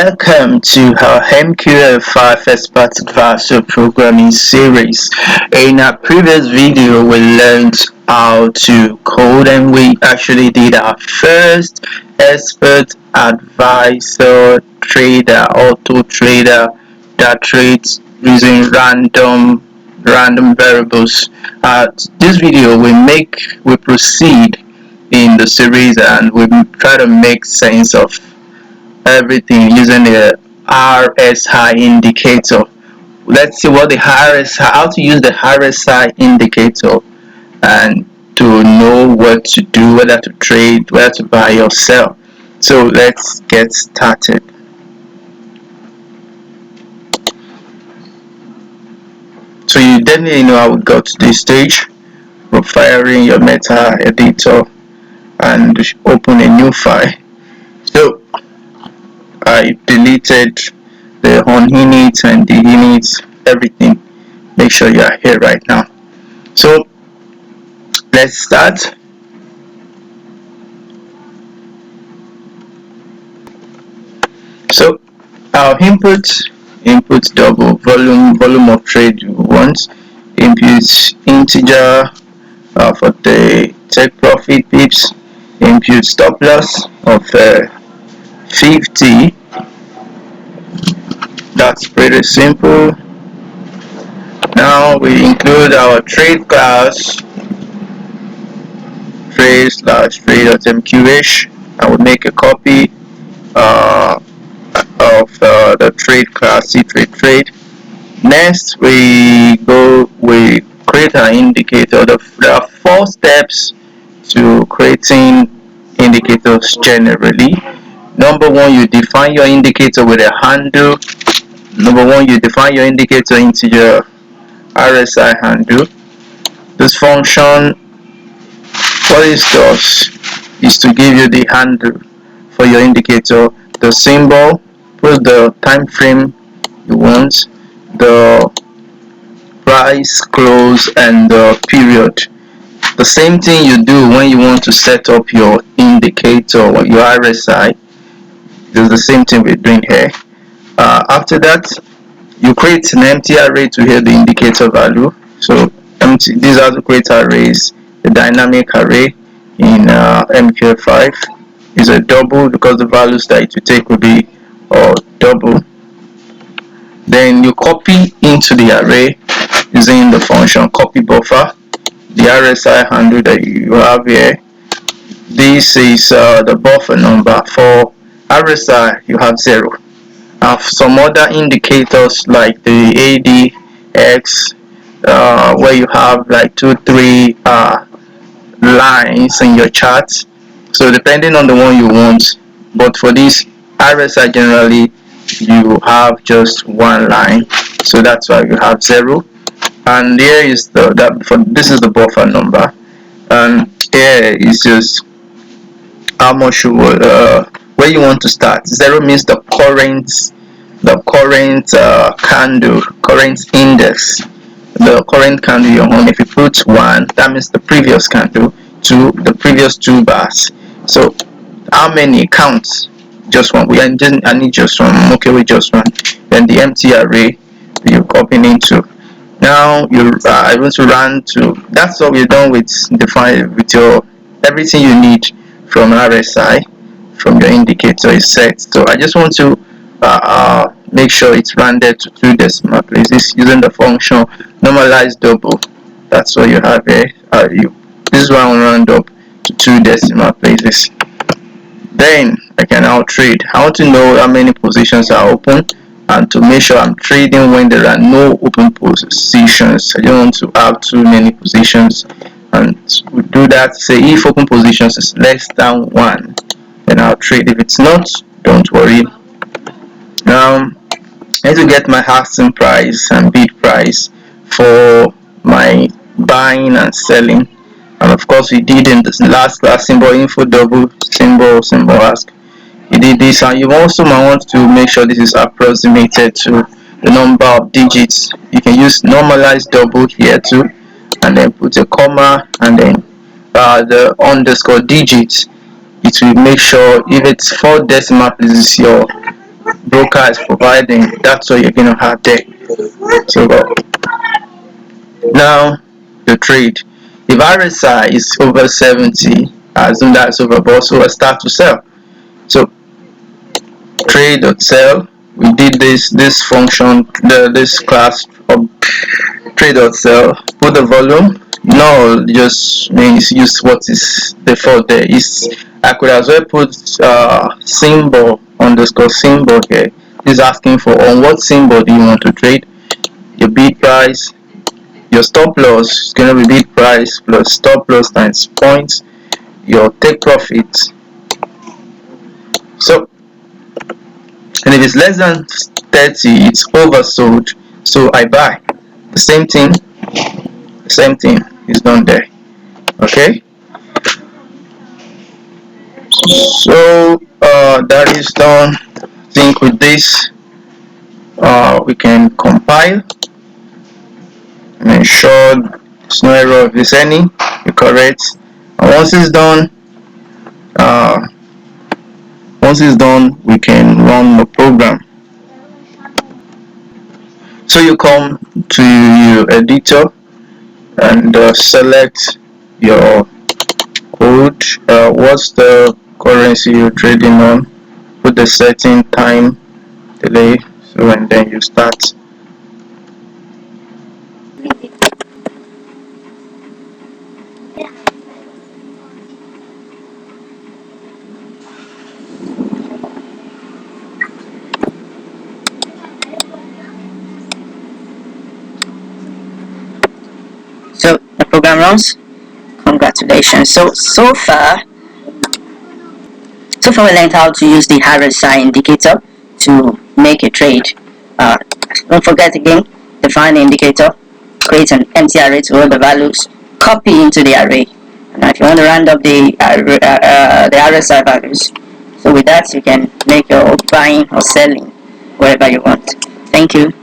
Welcome to our MQL5 Expert Advanced Programming series. In our previous video, we learned how to code, and we actually did our first expert advisor trader, auto trader that trades using random variables. This video we proceed in the series, and we try to make sense of everything using the RSI indicator. Let's see what the RSI, how to use the RSI indicator, and to know what to do, whether to trade, whether to buy or sell. So let's get started. So you definitely know how we got to this stage. We're firing your meta editor and open a new file. So I deleted the on-init and the init, everything. Make sure you are here right now. So let's start. So our input double, volume of trade you want, input integer for the take profit pips, input stop loss of 50. That's pretty simple. Now we include our trade class, trade/trade.mqh. I will make a copy of the trade class trade. Next we create an indicator. There are 4 steps to creating indicators generally. Number 1, you define your indicator with a handle. Number 1, you define your indicator integer RSI handle. This function, what it does is to give you the handle for your indicator, the symbol, put the time frame you want, the price, close, and the period. The same thing you do when you want to set up your indicator or your RSI. It's the same thing we're doing here. After that, you create an empty array to hear the indicator value. So these are to create arrays. The dynamic array in MQL5 is a double, because the values that it will take will be double. Then you copy into the array using the function CopyBuffer the RSI handle that you have here. This is the buffer number. For RSI you have 0. Some other indicators like the ADX, where you have like 2-3 lines in your chart. So depending on the one you want, but for this RSI generally you have just 1 line, so that's why you have 0. And here is this is the buffer number, and here is just how much you will where you want to start. 0 means the current candle, current index, the current candle you're on. If you put 1, that means the previous candle, 2, the previous 2 bars. So how many counts? Just 1. I need just 1. I'm okay with just 1. Then the empty array you're copying into. Now you're able to run to. That's all we're done with your everything you need from RSI, from your indicator is set. So I just want to make sure it's rounded to 2 decimal places using the function normalize double. That's what you have here. This one will round up to 2 decimal places. Then I can now trade. I want to know how many positions are open, and to make sure I'm trading when there are no open positions. I don't want to have too many positions, and we do that. Say if open positions is less than 1, then I'll trade. If it's not, don't worry. I need to get my asking price and bid price for my buying and selling, and of course we did in this last class symbol info double symbol ask. You did this, and you also might want to make sure this is approximated to the number of digits. You can use normalize double here too, and then put a comma, and then the underscore digits. It will make sure if it's 4 decimal places, your broker is providing, that's what you're going to have there. So now the trade, if RSI is over 70, assume that's overbought, so I start to sell. So trade.sell, we did this function, this class of trade.sell, put the volume. No, just means use what is default there. I could as well put symbol underscore symbol here. It's asking for on what symbol do you want to trade. Your bid price, your stop loss is going to be bid price plus stop loss times points, your take profit. So, and if it's less than 30, it's oversold, so I buy. The same thing is done there. Okay, so that is done. I think with this we can compile and ensure there's no error if there's any, be correct. And once it's done, we can run the program. So you come to your editor and select your code. What's the currency you're trading on? Put the setting time delay, so and then you start. So the program runs. Congratulations. So far we learned how to use the RSI indicator to make a trade. Don't forget again, define the indicator, create an empty array to hold the values, copy into the array. And if you want to round up the RSI values, so with that you can make your buying or selling wherever you want. Thank you.